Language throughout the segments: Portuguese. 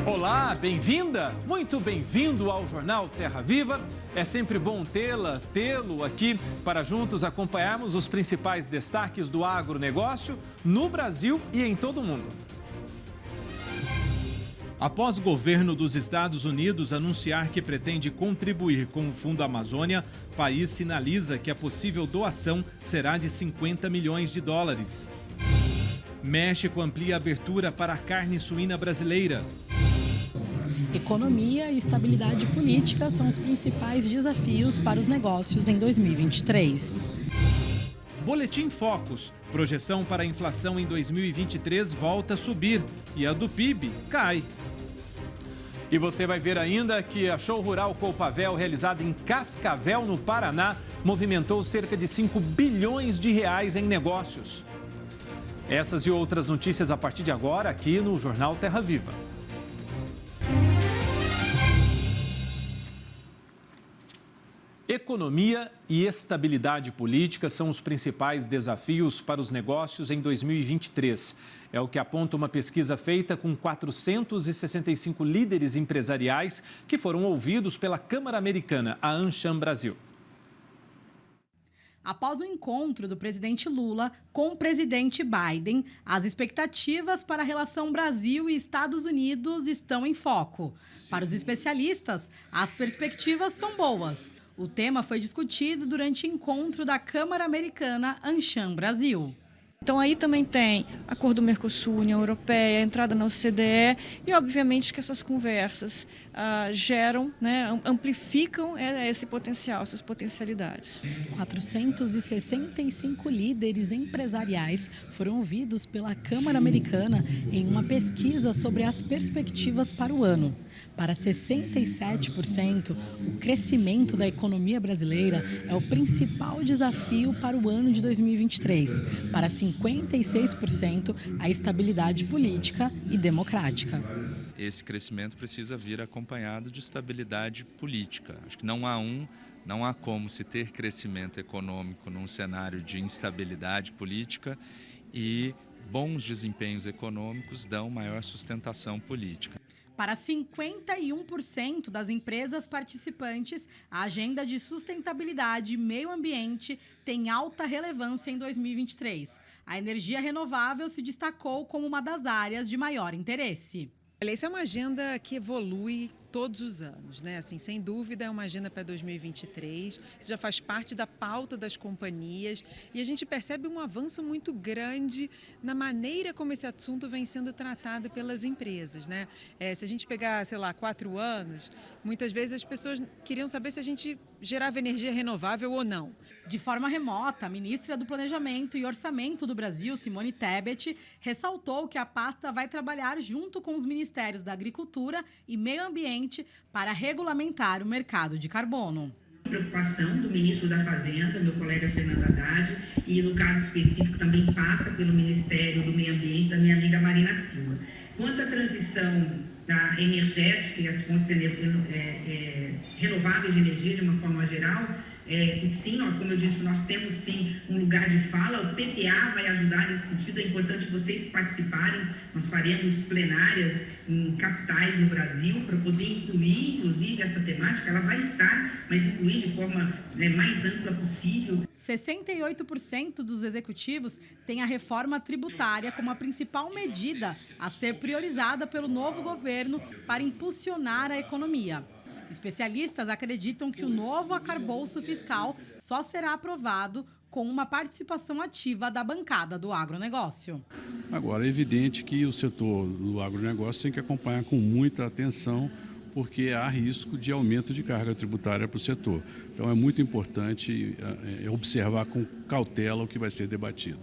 Olá, bem-vinda, muito bem-vindo ao Jornal Terra Viva. É sempre bom tê-lo aqui para juntos acompanharmos os principais destaques do agronegócio no Brasil e em todo o mundo. Após o governo dos Estados Unidos anunciar que pretende contribuir com o Fundo Amazônia, o país sinaliza que a possível doação será de 50 milhões de dólares. México amplia a abertura para a carne suína brasileira. Economia e estabilidade política são os principais desafios para os negócios em 2023. Boletim Focus. Projeção para a inflação em 2023 volta a subir e a do PIB cai. E você vai ver ainda que a Show Rural Copavel, realizada em Cascavel, no Paraná, movimentou cerca de 5 bilhões de reais em negócios. Essas e outras notícias a partir de agora aqui no Jornal Terra Viva. Economia e estabilidade política são os principais desafios para os negócios em 2023. É o que aponta uma pesquisa feita com 465 líderes empresariais que foram ouvidos pela Câmara Americana, a AmCham Brasil. Após o encontro do presidente Lula com o presidente Biden, as expectativas para a relação Brasil e Estados Unidos estão em foco. Para os especialistas, as perspectivas são boas. O tema foi discutido durante o encontro da Câmara Americana AmCham Brasil. Então aí também tem acordo Mercosul, União Europeia, entrada na OCDE e obviamente que essas conversas geram, amplificam esse potencial, essas potencialidades. 465 líderes empresariais foram ouvidos pela Câmara Americana em uma pesquisa sobre as perspectivas para o ano. Para 67%, o crescimento da economia brasileira é o principal desafio para o ano de 2023. Para 56%, a estabilidade política e democrática. Esse crescimento precisa vir acompanhado de estabilidade política. Acho que não há como se ter crescimento econômico num cenário de instabilidade política e bons desempenhos econômicos dão maior sustentação política. Para 51% das empresas participantes, a agenda de sustentabilidade e meio ambiente tem alta relevância em 2023. A energia renovável se destacou como uma das áreas de maior interesse. Essa é uma agenda que evolui todos os anos, né? Assim, sem dúvida é uma agenda para 2023, isso já faz parte da pauta das companhias e a gente percebe um avanço muito grande na maneira como esse assunto vem sendo tratado pelas empresas, né? Se a gente pegar, 4 anos, muitas vezes as pessoas queriam saber se a gente gerava energia renovável ou não. De forma remota, a ministra do Planejamento e Orçamento do Brasil, Simone Tebet, ressaltou que a pasta vai trabalhar junto com os ministérios da Agricultura e Meio Ambiente para regulamentar o mercado de carbono. Preocupação do ministro da Fazenda, meu colega Fernando Haddad, e no caso específico também passa pelo Ministério do Meio Ambiente, da minha amiga Marina Silva. Quanto à transição da energética e as fontes renováveis de energia de uma forma geral, sim, como eu disse, nós temos sim um lugar de fala, o PPA vai ajudar nesse sentido, é importante vocês participarem, nós faremos plenárias em capitais no Brasil para poder incluir, inclusive, essa temática, ela vai estar, mas incluir de forma mais ampla possível. 68% dos executivos têm a reforma tributária como a principal medida a ser priorizada pelo novo governo para impulsionar a economia. Especialistas acreditam que o novo arcabouço fiscal só será aprovado com uma participação ativa da bancada do agronegócio. Agora, é evidente que o setor do agronegócio tem que acompanhar com muita atenção, porque há risco de aumento de carga tributária para o setor. Então, é muito importante observar com cautela o que vai ser debatido.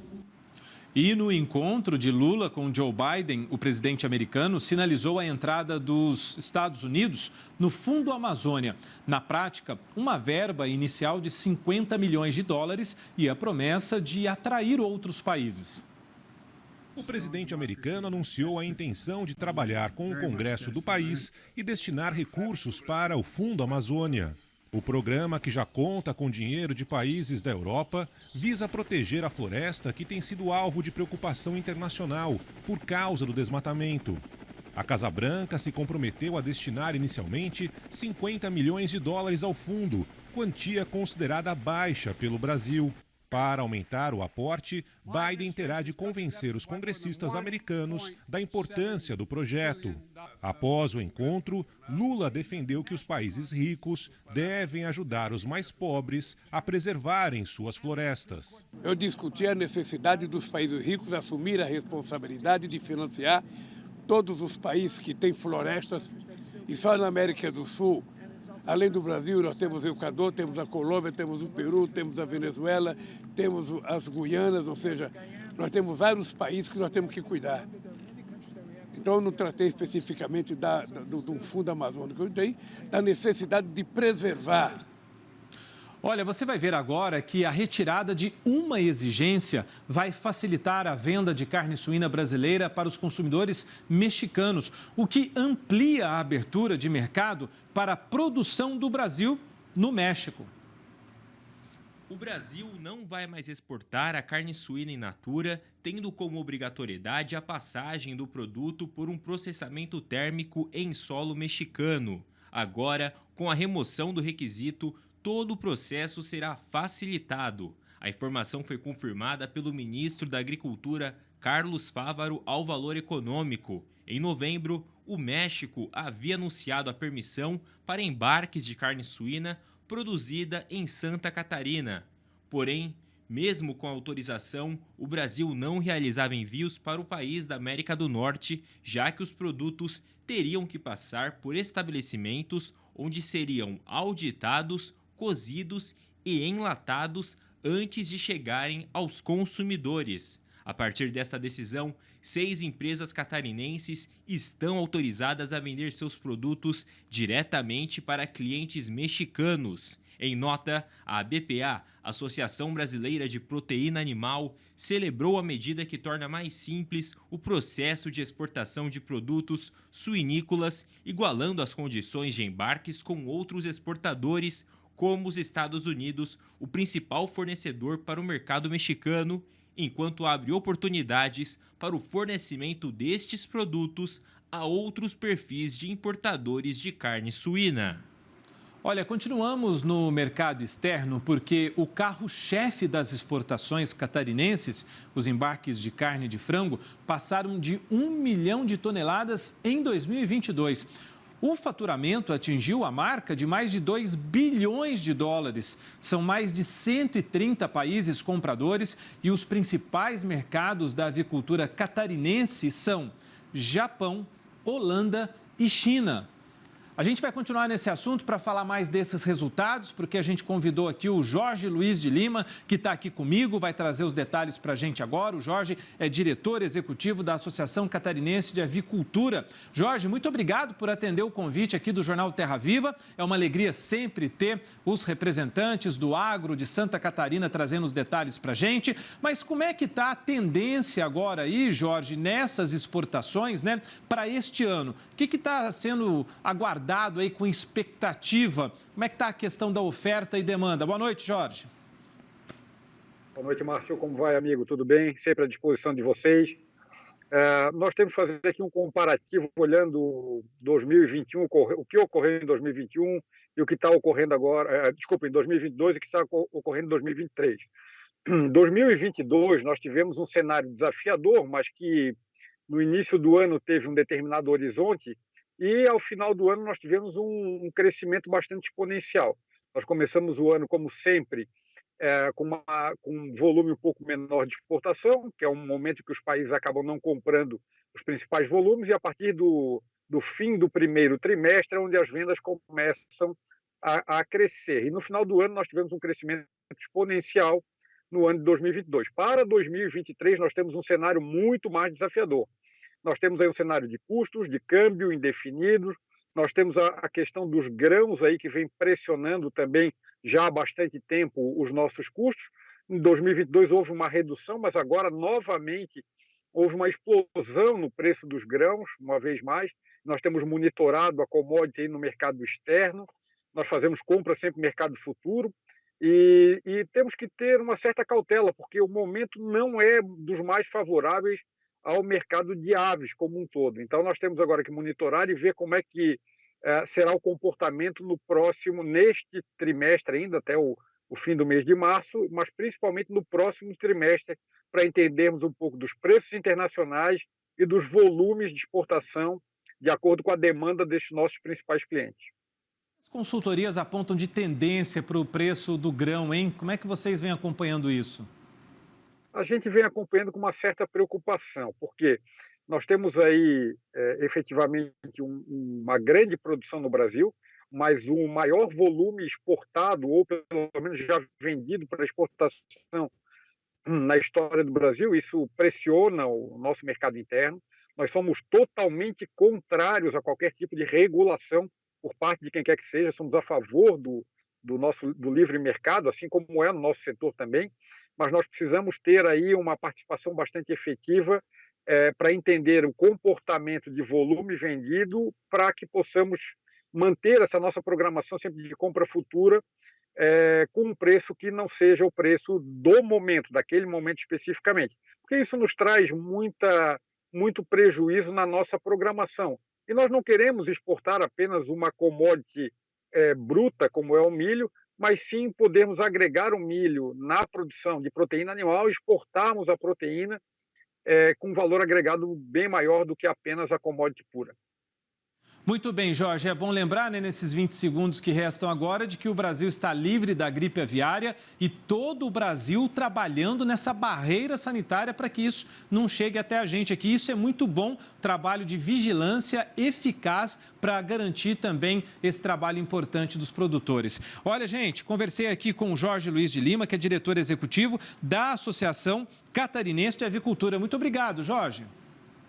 E no encontro de Lula com Joe Biden, o presidente americano sinalizou a entrada dos Estados Unidos no Fundo Amazônia. Na prática, uma verba inicial de 50 milhões de dólares e a promessa de atrair outros países. O presidente americano anunciou a intenção de trabalhar com o Congresso do país e destinar recursos para o Fundo Amazônia. O programa, que já conta com dinheiro de países da Europa, visa proteger a floresta que tem sido alvo de preocupação internacional por causa do desmatamento. A Casa Branca se comprometeu a destinar inicialmente 50 milhões de dólares ao fundo, quantia considerada baixa pelo Brasil. Para aumentar o aporte, Biden terá de convencer os congressistas americanos da importância do projeto. Após o encontro, Lula defendeu que os países ricos devem ajudar os mais pobres a preservarem suas florestas. Eu discuti a necessidade dos países ricos assumir a responsabilidade de financiar todos os países que têm florestas. E só na América do Sul, além do Brasil, nós temos o Equador, temos a Colômbia, temos o Peru, temos a Venezuela, temos as Guianas, ou seja, nós temos vários países que nós temos que cuidar. Então, eu não tratei especificamente do Fundo Amazônico, eu tratei da necessidade de preservar. Olha, você vai ver agora que a retirada de uma exigência vai facilitar a venda de carne suína brasileira para os consumidores mexicanos, o que amplia a abertura de mercado para a produção do Brasil no México. O Brasil não vai mais exportar a carne suína in natura, tendo como obrigatoriedade a passagem do produto por um processamento térmico em solo mexicano. Agora, com a remoção do requisito, todo o processo será facilitado. A informação foi confirmada pelo ministro da Agricultura, Carlos Fávaro, ao Valor Econômico. Em novembro, o México havia anunciado a permissão para embarques de carne suína produzida em Santa Catarina. Porém, mesmo com a autorização, o Brasil não realizava envios para o país da América do Norte, já que os produtos teriam que passar por estabelecimentos onde seriam auditados, cozidos e enlatados antes de chegarem aos consumidores. A partir desta decisão, 6 empresas catarinenses estão autorizadas a vender seus produtos diretamente para clientes mexicanos. Em nota, a BPA, Associação Brasileira de Proteína Animal, celebrou a medida que torna mais simples o processo de exportação de produtos suinícolas, igualando as condições de embarques com outros exportadores, como os Estados Unidos, o principal fornecedor para o mercado mexicano, enquanto abre oportunidades para o fornecimento destes produtos a outros perfis de importadores de carne suína. Olha, continuamos no mercado externo porque o carro-chefe das exportações catarinenses, os embarques de carne de frango, passaram de 1 milhão de toneladas em 2022. O faturamento atingiu a marca de mais de 2 bilhões de dólares. São mais de 130 países compradores e os principais mercados da avicultura catarinense são Japão, Holanda e China. A gente vai continuar nesse assunto para falar mais desses resultados, porque a gente convidou aqui o Jorge Luiz de Lima, que está aqui comigo, vai trazer os detalhes para a gente agora. O Jorge é diretor executivo da Associação Catarinense de Avicultura. Jorge, muito obrigado por atender o convite aqui do Jornal Terra Viva. É uma alegria sempre ter os representantes do agro de Santa Catarina trazendo os detalhes para a gente. Mas como é que está a tendência agora aí, Jorge, nessas exportações, né, para este ano? O que está sendo aguardado aí com expectativa? Como é que está a questão da oferta e demanda? Boa noite, Jorge. Boa noite, Márcio. Como vai, amigo? Tudo bem? Sempre à disposição de vocês. Nós temos que fazer aqui um comparativo olhando 2021, o que ocorreu em 2021 e o que está ocorrendo agora, em 2022 e o que está ocorrendo em 2023. Em 2022, nós tivemos um cenário desafiador, mas que no início do ano teve um determinado horizonte e ao final do ano nós tivemos um crescimento bastante exponencial. Nós começamos o ano, como sempre, com um volume um pouco menor de exportação, que é um momento que os países acabam não comprando os principais volumes, e a partir do fim do primeiro trimestre, onde as vendas começam a crescer. E no final do ano nós tivemos um crescimento exponencial no ano de 2022. Para 2023, nós temos um cenário muito mais desafiador. Nós temos aí um cenário de custos, de câmbio indefinidos, nós temos a questão dos grãos aí que vem pressionando também já há bastante tempo os nossos custos. Em 2022 houve uma redução, mas agora novamente houve uma explosão no preço dos grãos, uma vez mais. Nós temos monitorado a commodity aí no mercado externo, nós fazemos compra sempre no mercado futuro, e temos que ter uma certa cautela, porque o momento não é dos mais favoráveis ao mercado de aves como um todo. Então, nós temos agora que monitorar e ver como é que será o comportamento neste trimestre ainda, até o fim do mês de março, mas principalmente no próximo trimestre, para entendermos um pouco dos preços internacionais e dos volumes de exportação, de acordo com a demanda destes nossos principais clientes. As consultorias apontam de tendência para o preço do grão, hein? Como é que vocês vêm acompanhando isso? A gente vem acompanhando com uma certa preocupação, porque nós temos aí efetivamente uma grande produção no Brasil, mas um maior volume exportado, ou pelo menos já vendido para exportação na história do Brasil. Isso pressiona o nosso mercado interno. Nós somos totalmente contrários a qualquer tipo de regulação por parte de quem quer que seja, somos a favor do livre mercado, assim como é no nosso setor também, mas nós precisamos ter aí uma participação bastante efetiva para entender o comportamento de volume vendido, para que possamos manter essa nossa programação sempre de compra futura com um preço que não seja o preço do momento, daquele momento especificamente, porque isso nos traz muito prejuízo na nossa programação. E nós não queremos exportar apenas uma commodity bruta, como é o milho, mas sim podermos agregar o milho na produção de proteína animal e exportarmos a proteína com valor agregado bem maior do que apenas a commodity pura. Muito bem, Jorge. É bom lembrar, né, nesses 20 segundos que restam agora, de que o Brasil está livre da gripe aviária e todo o Brasil trabalhando nessa barreira sanitária para que isso não chegue até a gente aqui. Isso é muito bom, trabalho de vigilância eficaz para garantir também esse trabalho importante dos produtores. Olha, gente, conversei aqui com o Jorge Luiz de Lima, que é diretor executivo da Associação Catarinense de Avicultura. Muito obrigado, Jorge.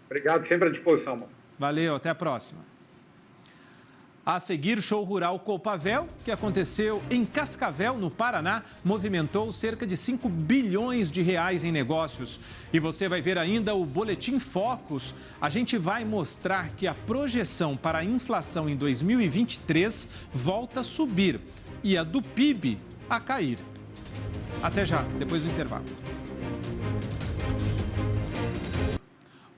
Obrigado, sempre à disposição, mano. Valeu, até a próxima. A seguir, show rural Copavel, que aconteceu em Cascavel, no Paraná, movimentou cerca de 5 bilhões de reais em negócios. E você vai ver ainda o Boletim Focus. A gente vai mostrar que a projeção para a inflação em 2023 volta a subir e a do PIB a cair. Até já, depois do intervalo.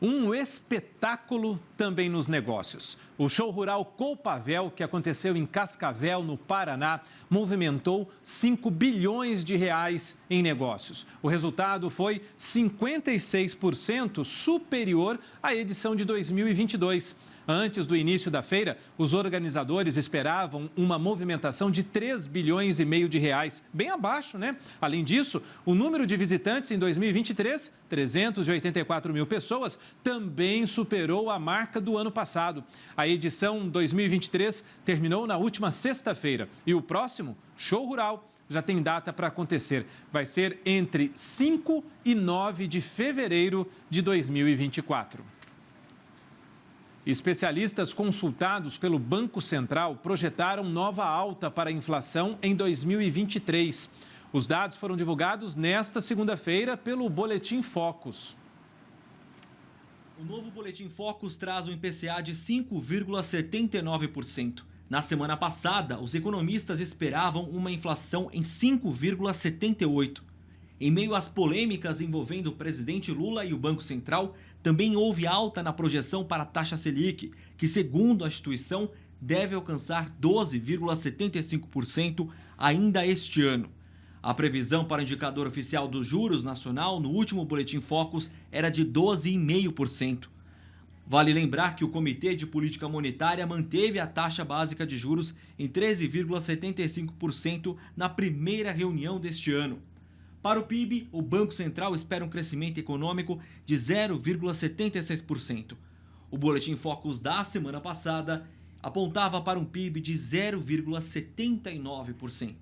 Um espetáculo também nos negócios. O show rural Copavel, que aconteceu em Cascavel, no Paraná, movimentou 5 bilhões de reais em negócios. O resultado foi 56% superior à edição de 2022. Antes do início da feira, os organizadores esperavam uma movimentação de 3 bilhões e meio de reais, bem abaixo, né? Além disso, o número de visitantes em 2023, 384 mil pessoas, também superou a marca do ano passado. A edição 2023 terminou na última sexta-feira e o próximo, Show Rural, já tem data para acontecer. Vai ser entre 5 e 9 de fevereiro de 2024. Especialistas consultados pelo Banco Central projetaram nova alta para a inflação em 2023. Os dados foram divulgados nesta segunda-feira pelo Boletim Focus. O novo Boletim Focus traz um IPCA de 5,79%. Na semana passada, os economistas esperavam uma inflação em 5,78%. Em meio às polêmicas envolvendo o presidente Lula e o Banco Central, também houve alta na projeção para a taxa Selic, que, segundo a instituição, deve alcançar 12,75% ainda este ano. A previsão para o indicador oficial dos juros nacional no último Boletim Focus era de 12,5%. Vale lembrar que o Comitê de Política Monetária manteve a taxa básica de juros em 13,75% na primeira reunião deste ano. Para o PIB, o Banco Central espera um crescimento econômico de 0,76%. O Boletim Focus da semana passada apontava para um PIB de 0,79%.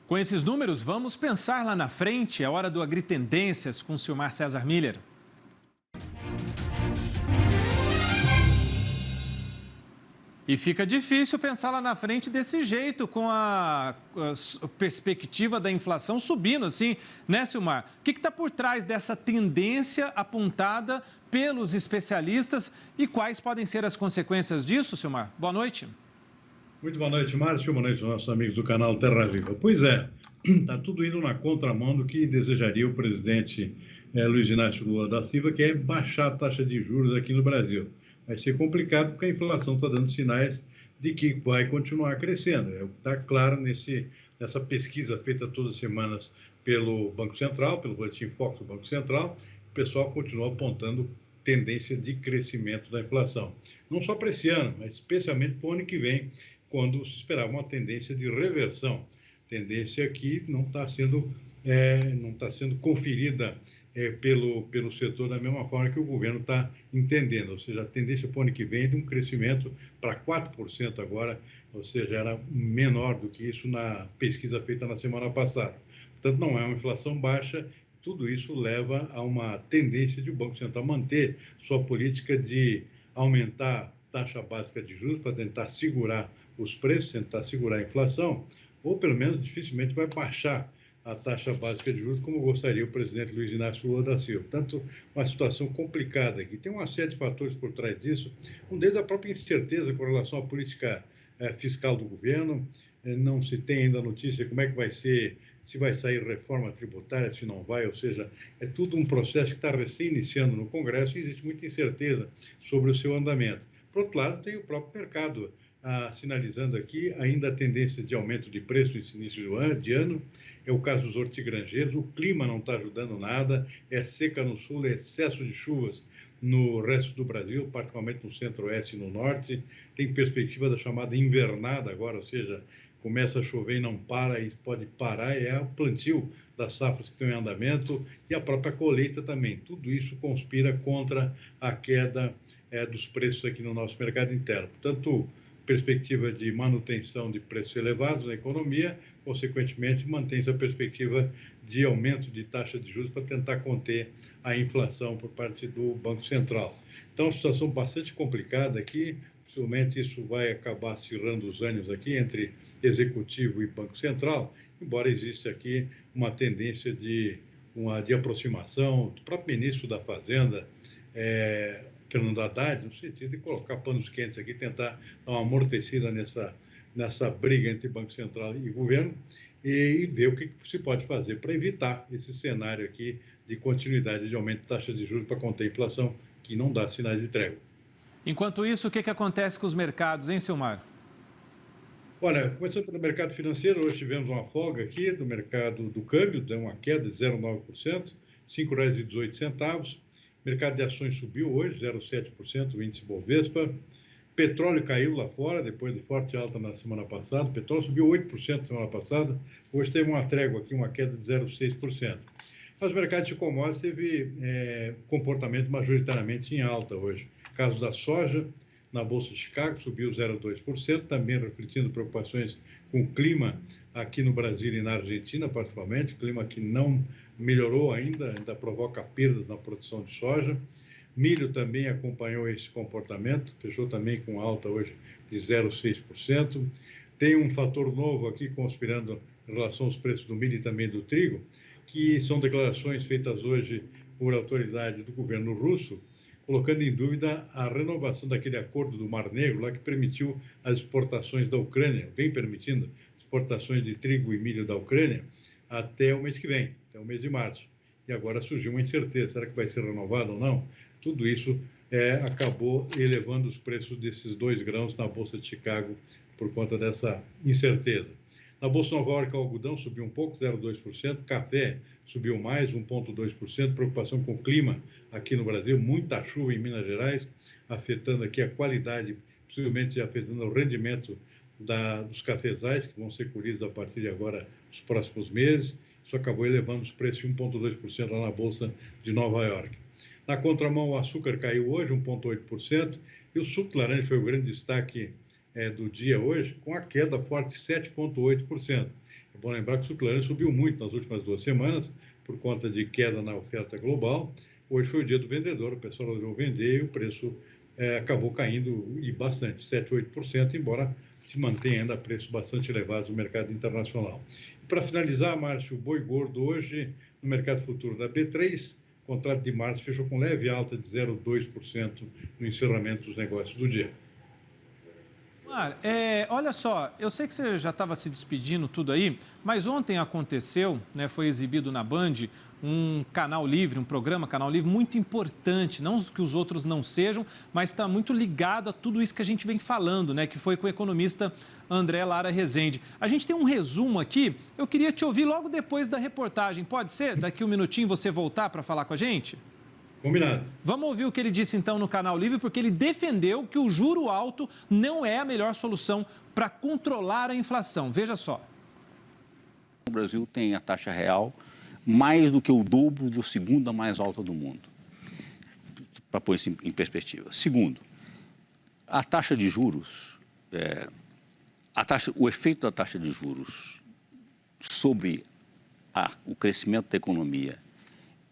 Com esses números, vamos pensar lá na frente. É hora do Agritendências com o Silmar César Miller. E fica difícil pensar lá na frente desse jeito, com a perspectiva da inflação subindo assim, né, Silmar? O que está por trás dessa tendência apontada pelos especialistas e quais podem ser as consequências disso, Silmar? Boa noite. Muito boa noite, Márcio. Boa noite aos nossos amigos do canal Terra Viva. Pois é, está tudo indo na contramão do que desejaria o presidente Luiz Inácio Lula da Silva, que é baixar a taxa de juros aqui no Brasil. Vai ser complicado porque a inflação está dando sinais de que vai continuar crescendo. Está claro nessa pesquisa feita todas as semanas pelo Banco Central, pelo Boletim Focus do Banco Central, o pessoal continua apontando tendência de crescimento da inflação. Não só para esse ano, mas especialmente para o ano que vem, quando se esperava uma tendência de reversão. Tendência que não está sendo conferida pelo setor da mesma forma que o governo está entendendo. Ou seja, a tendência para o ano que vem é de um crescimento para 4% agora, ou seja, era menor do que isso na pesquisa feita na semana passada. Portanto, não é uma inflação baixa. Tudo isso leva a uma tendência de o Banco Central manter sua política de aumentar a taxa básica de juros para tentar segurar os preços, tentar segurar a inflação, ou pelo menos dificilmente vai baixar a taxa básica de juros, como gostaria o presidente Luiz Inácio Lula da Silva. Portanto, uma situação complicada aqui. Tem uma série de fatores por trás disso, um deles a própria incerteza com relação à política fiscal do governo. Não se tem ainda notícia como é que vai ser, se vai sair reforma tributária, se não vai, ou seja, é tudo um processo que está recém-iniciando no Congresso e existe muita incerteza sobre o seu andamento. Por outro lado, tem o próprio mercado sinalizando aqui ainda a tendência de aumento de preço nesse início de ano. É o caso dos hortigranjeiros, o clima não está ajudando nada, é seca no sul, é excesso de chuvas no resto do Brasil, particularmente no centro-oeste e no norte. Tem perspectiva da chamada invernada agora, ou seja, começa a chover e não para, e pode parar, é o plantio das safras que estão em andamento e a própria colheita também. Tudo isso conspira contra a queda dos preços aqui no nosso mercado interno. Portanto, perspectiva de manutenção de preços elevados na economia, consequentemente, mantém-se a perspectiva de aumento de taxa de juros para tentar conter a inflação por parte do Banco Central. Então, uma situação bastante complicada aqui, possivelmente isso vai acabar acirrando os ânimos aqui entre Executivo e Banco Central, embora exista aqui uma tendência de aproximação do próprio ministro da Fazenda, Fernando Haddad, no sentido de colocar panos quentes aqui, tentar dar uma amortecida nessa briga entre Banco Central e governo e ver o que se pode fazer para evitar esse cenário aqui de continuidade de aumento de taxa de juros para conter a inflação, que não dá sinais de trégua. Enquanto isso, o que acontece com os mercados, hein, Silmar? Olha, começando pelo mercado financeiro, hoje tivemos uma folga aqui do mercado do câmbio, deu uma queda de 0,9%, R$ 5,18. Mercado de ações subiu hoje, 0,7%, o índice Bovespa. Petróleo caiu lá fora, depois de forte alta na semana passada. Petróleo subiu 8% na semana passada. Hoje teve uma trégua aqui, uma queda de 0,6%. Mas o mercado de commodities teve comportamento majoritariamente em alta hoje. Caso da soja, na Bolsa de Chicago, subiu 0,2%, também refletindo preocupações com o clima aqui no Brasil e na Argentina, particularmente. Clima que não melhorou ainda provoca perdas na produção de soja. Milho também acompanhou esse comportamento, fechou também com alta hoje de 0,6%. Tem um fator novo aqui conspirando em relação aos preços do milho e também do trigo, que são declarações feitas hoje por autoridade do governo russo, colocando em dúvida a renovação daquele acordo do Mar Negro, lá que permitiu as exportações da Ucrânia, vem permitindo exportações de trigo e milho da Ucrânia até o mês que vem, até o mês de março. E agora surgiu uma incerteza, será que vai ser renovado ou não? Tudo isso acabou elevando os preços desses 2 grãos na Bolsa de Chicago por conta dessa incerteza. Na Bolsa Nova York, o algodão subiu um pouco, 0,2%, café subiu mais, 1,2%, preocupação com o clima aqui no Brasil, muita chuva em Minas Gerais, afetando aqui a qualidade, possivelmente afetando o rendimento dos cafezais, que vão ser colhidos a partir de agora, nos próximos meses. Isso acabou elevando os preços 1,2% lá na Bolsa de Nova York. Na contramão, o açúcar caiu hoje 1,8%, e o suco de laranja foi o grande destaque do dia hoje, com a queda forte de 7,8%. É bom lembrar que o suco de laranja subiu muito nas últimas 2 semanas, por conta de queda na oferta global. Hoje foi o dia do vendedor, o pessoal resolveu vender e o preço acabou caindo e bastante, 7,8%, embora se mantenha ainda a preços bastante elevados no mercado internacional. E para finalizar, Márcio, o boi gordo hoje no mercado futuro da B3, o contrato de março fechou com leve alta de 0,2% no encerramento dos negócios do dia. Olha só, eu sei que você já estava se despedindo tudo aí, mas ontem aconteceu, né, foi exibido na Band um canal livre, um programa Canal Livre muito importante, não que os outros não sejam, mas está muito ligado a tudo isso que a gente vem falando, né, que foi com o economista André Lara Rezende. A gente tem um resumo aqui, eu queria te ouvir logo depois da reportagem, pode ser? Daqui um minutinho você voltar para falar com a gente? Combinado. Vamos ouvir o que ele disse, então, no Canal Livre, porque ele defendeu que o juro alto não é a melhor solução para controlar a inflação. Veja só. O Brasil tem a taxa real mais do que o dobro da segunda mais alta do mundo, para pôr isso em perspectiva. Segundo, a taxa de juros, o efeito da taxa de juros sobre o crescimento da economia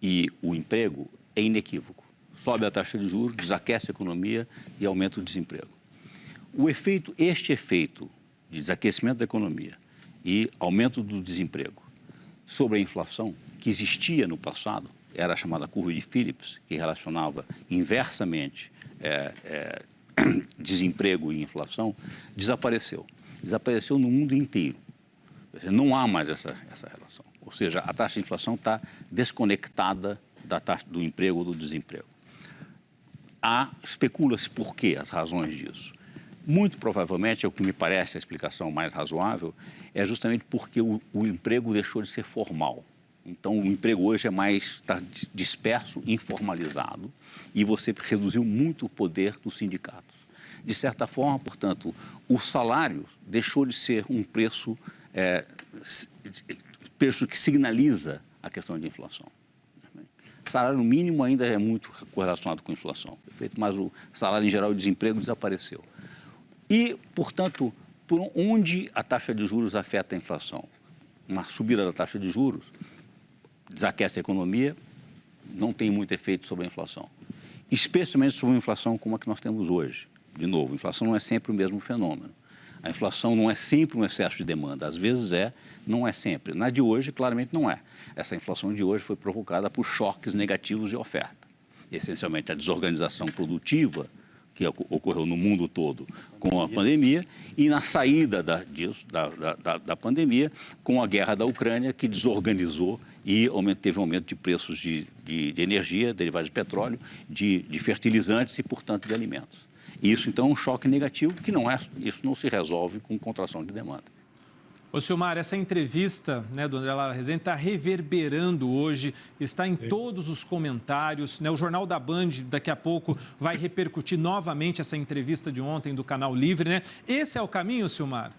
e o emprego é inequívoco. Sobe a taxa de juros, desaquece a economia e aumenta o desemprego. Este efeito de desaquecimento da economia e aumento do desemprego sobre a inflação, que existia no passado, era a chamada curva de Phillips, que relacionava inversamente desemprego e inflação, desapareceu. Desapareceu no mundo inteiro. Não há mais essa relação. Ou seja, a taxa de inflação está desconectada da taxa do emprego ou do desemprego. Especula-se por quê, as razões disso. Muito provavelmente, é o que me parece a explicação mais razoável, é justamente porque o emprego deixou de ser formal. Então, o emprego hoje está disperso, informalizado, e você reduziu muito o poder dos sindicatos. De certa forma, portanto, o salário deixou de ser um preço que signaliza a questão de inflação. O salário mínimo ainda é muito correlacionado com a inflação, perfeito? Mas o salário em geral e o desemprego desapareceu. E, portanto, por onde a taxa de juros afeta a inflação? Uma subida da taxa de juros desaquece a economia, não tem muito efeito sobre a inflação. Especialmente sobre uma inflação como a que nós temos hoje. De novo, a inflação não é sempre o mesmo fenômeno. A inflação não é sempre um excesso de demanda. Às vezes não é sempre. Na de hoje, claramente não é. Essa inflação de hoje foi provocada por choques negativos de oferta. Essencialmente, a desorganização produtiva que ocorreu no mundo todo com a pandemia e na saída da pandemia com a guerra da Ucrânia, que desorganizou e teve um aumento de preços de energia, derivados de petróleo, de fertilizantes e, portanto, de alimentos. Isso, então, é um choque negativo que isso não se resolve com contração de demanda. Ô, Silmar, essa entrevista, né, do André Lara Rezende está reverberando hoje, está em todos os comentários, né? O Jornal da Band, daqui a pouco, vai repercutir novamente essa entrevista de ontem do Canal Livre, né? Esse é o caminho, Silmar?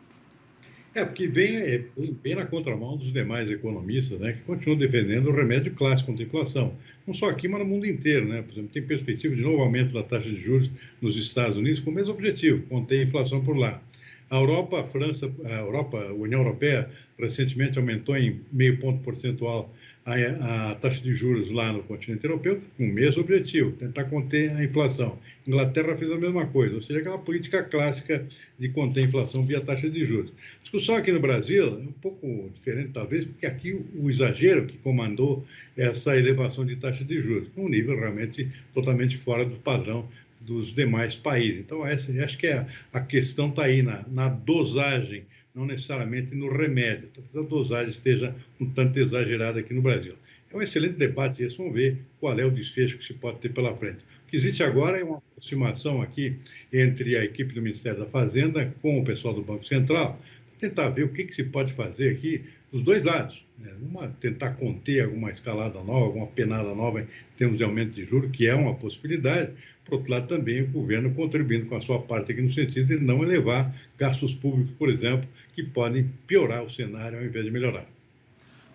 Porque bem na contramão dos demais economistas, né, que continuam defendendo o remédio clássico contra a inflação. Não só aqui, mas no mundo inteiro, né? Por exemplo, tem perspectiva de novo aumento da taxa de juros nos Estados Unidos com o mesmo objetivo, conter a inflação por lá. A Europa, a União Europeia, recentemente aumentou em 0,5 ponto percentual a taxa de juros lá no continente europeu, com o mesmo objetivo, tentar conter a inflação. A Inglaterra fez a mesma coisa, ou seja, aquela política clássica de conter a inflação via taxa de juros. A discussão aqui no Brasil é um pouco diferente, talvez, porque aqui o exagero que comandou essa elevação de taxa de juros, um nível realmente totalmente fora do padrão dos demais países. Então, acho que a questão está aí na dosagem, não necessariamente no remédio. Talvez a dosagem esteja um tanto exagerada aqui no Brasil. É um excelente debate esse, vamos ver qual é o desfecho que se pode ter pela frente. O que existe agora é uma aproximação aqui entre a equipe do Ministério da Fazenda com o pessoal do Banco Central, para tentar ver o que se pode fazer aqui dos dois lados. Tentar conter alguma escalada nova, alguma penada nova em termos de aumento de juros, que é uma possibilidade. Por outro lado, também o governo contribuindo com a sua parte aqui no sentido de não elevar gastos públicos, por exemplo, que podem piorar o cenário ao invés de melhorar.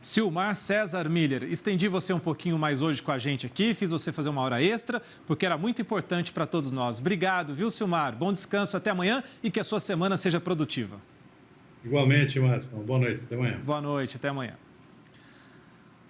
Silmar César Miller, estendi você um pouquinho mais hoje com a gente aqui, fiz você fazer uma hora extra, porque era muito importante para todos nós. Obrigado, viu, Silmar? Bom descanso, até amanhã e que a sua semana seja produtiva. Igualmente, Márcio. Boa noite, até amanhã. Boa noite, até amanhã.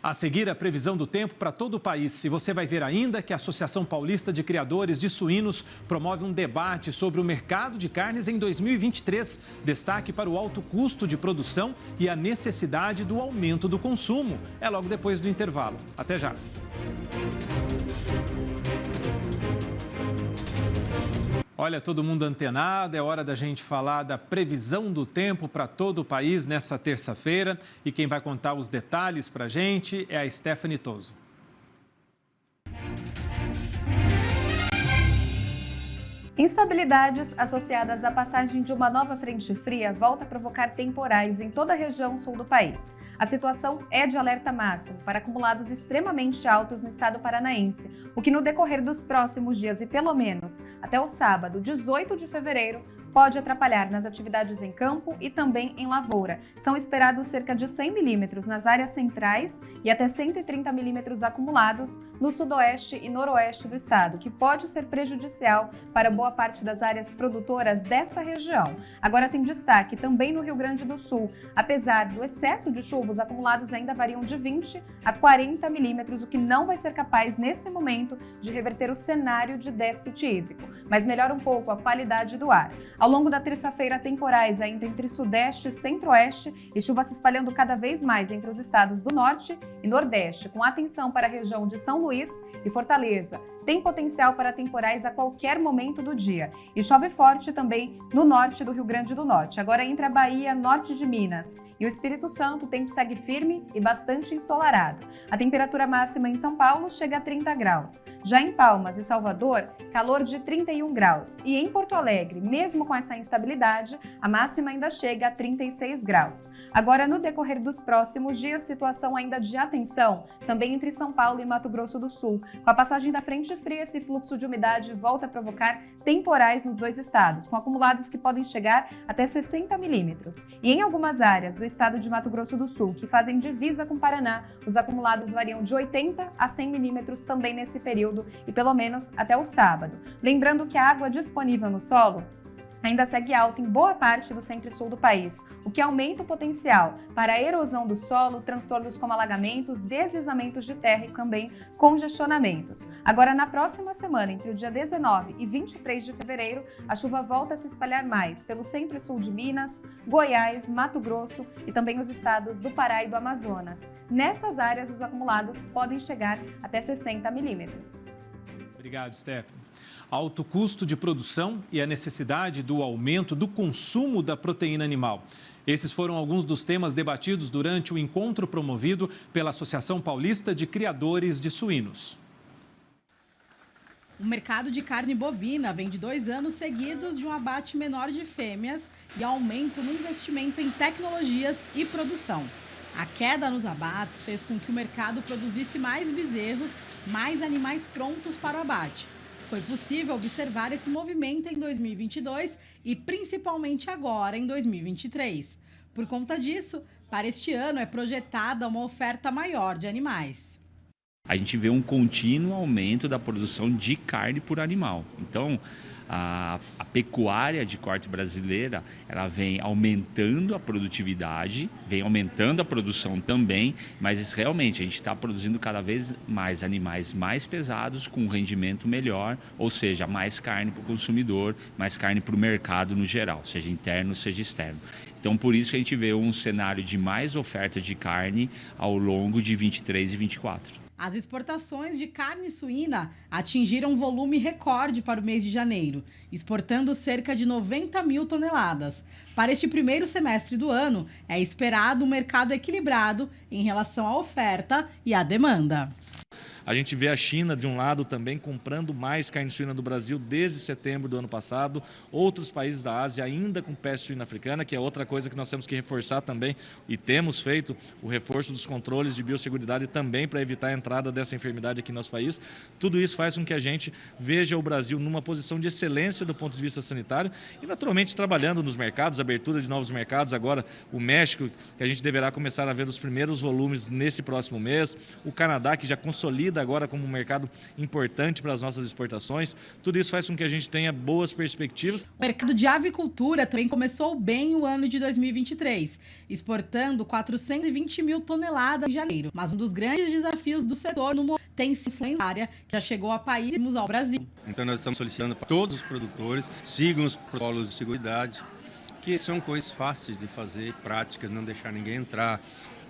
A seguir, a previsão do tempo para todo o país. E você vai ver ainda que a Associação Paulista de Criadores de Suínos promove um debate sobre o mercado de carnes em 2023. Destaque para o alto custo de produção e a necessidade do aumento do consumo. É logo depois do intervalo. Até já. Olha, todo mundo antenado, é hora da gente falar da previsão do tempo para todo o país nessa terça-feira. E quem vai contar os detalhes para a gente é a Stephanie Toso. Instabilidades associadas à passagem de uma nova frente fria volta a provocar temporais em toda a região sul do país. A situação é de alerta máximo para acumulados extremamente altos no estado paranaense, o que no decorrer dos próximos dias e pelo menos até o sábado, 18 de fevereiro, pode atrapalhar nas atividades em campo e também em lavoura. São esperados cerca de 100 milímetros nas áreas centrais e até 130 milímetros acumulados no sudoeste e noroeste do estado, que pode ser prejudicial para boa parte das áreas produtoras dessa região. Agora tem destaque também no Rio Grande do Sul. Apesar do excesso de chuva, os acumulados ainda variam de 20 a 40 milímetros, o que não vai ser capaz nesse momento de reverter o cenário de déficit hídrico, mas melhora um pouco a qualidade do ar. Ao longo da terça-feira, temporais ainda entre sudeste e centro-oeste e chuva se espalhando cada vez mais entre os estados do norte e nordeste, com atenção para a região de São Luís e Fortaleza. Tem potencial para temporais a qualquer momento do dia e chove forte também no norte do Rio Grande do Norte. Agora entre a Bahia, norte de Minas e o Espírito Santo, o tempo segue firme e bastante ensolarado. A temperatura máxima em São Paulo chega a 30 graus. Já em Palmas e Salvador, calor de 31 graus. E em Porto Alegre, mesmo com essa instabilidade, a máxima ainda chega a 36 graus. Agora, no decorrer dos próximos dias, situação ainda de atenção, também entre São Paulo e Mato Grosso do Sul. Com a passagem da frente fria, esse fluxo de umidade volta a provocar temporais nos dois estados, com acumulados que podem chegar até 60 milímetros. E em algumas áreas do estado de Mato Grosso do Sul, que fazem divisa com Paraná, os acumulados variam de 80 a 100 milímetros também nesse período e pelo menos até o sábado. Lembrando que a água disponível no solo ainda segue alta em boa parte do centro e sul do país, o que aumenta o potencial para a erosão do solo, transtornos como alagamentos, deslizamentos de terra e também congestionamentos. Agora, na próxima semana, entre o dia 19 e 23 de fevereiro, a chuva volta a se espalhar mais pelo centro e sul de Minas, Goiás, Mato Grosso e também os estados do Pará e do Amazonas. Nessas áreas, os acumulados podem chegar até 60 milímetros. Obrigado, Stephanie. Alto custo de produção e a necessidade do aumento do consumo da proteína animal. Esses foram alguns dos temas debatidos durante o encontro promovido pela Associação Paulista de Criadores de Suínos. O mercado de carne bovina vem de 2 anos seguidos de um abate menor de fêmeas e aumento no investimento em tecnologias e produção. A queda nos abates fez com que o mercado produzisse mais bezerros, mais animais prontos para o abate. Foi possível observar esse movimento em 2022 e principalmente agora em 2023. Por conta disso, para este ano é projetada uma oferta maior de animais. A gente vê um contínuo aumento da produção de carne por animal. Então, a pecuária de corte brasileira, ela vem aumentando a produtividade, vem aumentando a produção também, mas realmente a gente está produzindo cada vez mais animais mais pesados, com um rendimento melhor, ou seja, mais carne para o consumidor, mais carne para o mercado no geral, seja interno, seja externo. Então, por isso que a gente vê um cenário de mais oferta de carne ao longo de 23 e 24. As exportações de carne suína atingiram um volume recorde para o mês de janeiro, exportando cerca de 90 mil toneladas. Para este primeiro semestre do ano, é esperado um mercado equilibrado em relação à oferta e à demanda. A gente vê a China, de um lado, também comprando mais carne suína do Brasil desde setembro do ano passado. Outros países da Ásia ainda com peste suína africana, que é outra coisa que nós temos que reforçar também. E temos feito o reforço dos controles de biosseguridade também para evitar a entrada dessa enfermidade aqui no nosso país. Tudo isso faz com que a gente veja o Brasil numa posição de excelência do ponto de vista sanitário e, naturalmente, trabalhando nos mercados, abertura de novos mercados. Agora, o México, que a gente deverá começar a ver os primeiros volumes nesse próximo mês. O Canadá, que já consolida agora como um mercado importante para as nossas exportações. Tudo isso faz com que a gente tenha boas perspectivas. O mercado de avicultura também começou bem o ano de 2023, exportando 420 mil toneladas em janeiro. Mas um dos grandes desafios do setor tem sido a influência área que já chegou a países ao Brasil. Então nós estamos solicitando para todos os produtores sigam os protocolos de seguridade, que são coisas fáceis de fazer, práticas, não deixar ninguém entrar.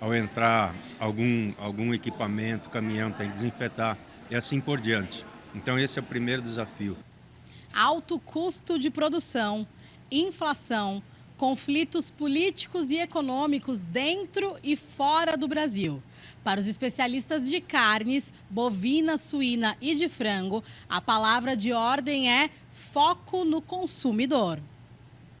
Ao entrar algum equipamento, caminhão, tem que desinfetar e assim por diante. Então esse é o primeiro desafio. alto custo de produção, inflação, conflitos políticos e econômicos dentro e fora do Brasil. Para os especialistas de carnes, bovina, suína e de frango, a palavra de ordem é foco no consumidor.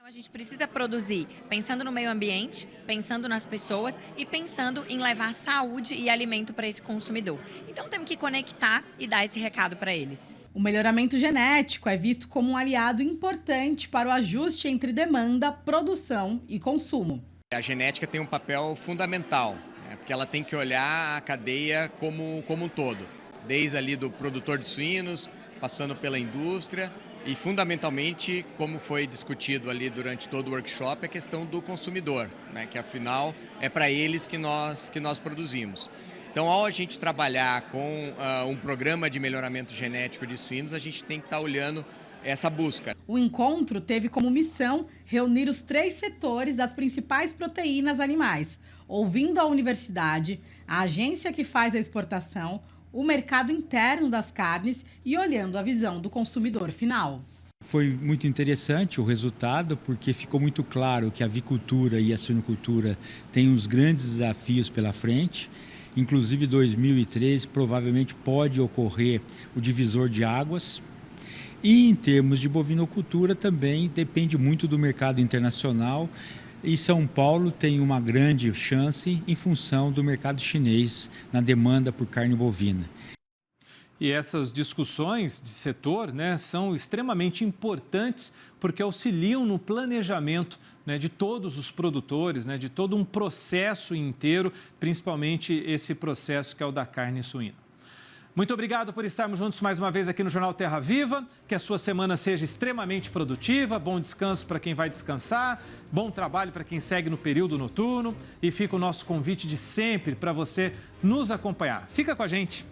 A gente precisa produzir pensando no meio ambiente, pensando nas pessoas e pensando em levar saúde e alimento para esse consumidor. Então temos que conectar e dar esse recado para eles. O melhoramento genético é visto como um aliado importante para o ajuste entre demanda, produção e consumo. A genética tem um papel fundamental, né, porque ela tem que olhar a cadeia como um todo, desde ali do produtor de suínos, passando pela indústria e, fundamentalmente, como foi discutido ali durante todo o workshop, a questão do consumidor, né, que afinal é para eles que nós produzimos. Então, ao a gente trabalhar com um programa de melhoramento genético de suínos, a gente tem que estar olhando essa busca. O encontro teve como missão reunir os 3 setores das principais proteínas animais, ouvindo a universidade, a agência que faz a exportação, o mercado interno das carnes e olhando a visão do consumidor final. Foi muito interessante o resultado, porque ficou muito claro que a avicultura e a suinocultura têm uns grandes desafios pela frente. Inclusive, 2013 provavelmente pode ocorrer o divisor de águas. E em termos de bovinocultura também depende muito do mercado internacional. E São Paulo tem uma grande chance em função do mercado chinês na demanda por carne bovina. E essas discussões de setor, né, são extremamente importantes porque auxiliam no planejamento, né, de todos os produtores, né, de todo um processo inteiro, principalmente esse processo que é o da carne suína. Muito obrigado por estarmos juntos mais uma vez aqui no Jornal Terra Viva. Que a sua semana seja extremamente produtiva, bom descanso para quem vai descansar, bom trabalho para quem segue no período noturno e fica o nosso convite de sempre para você nos acompanhar. Fica com a gente.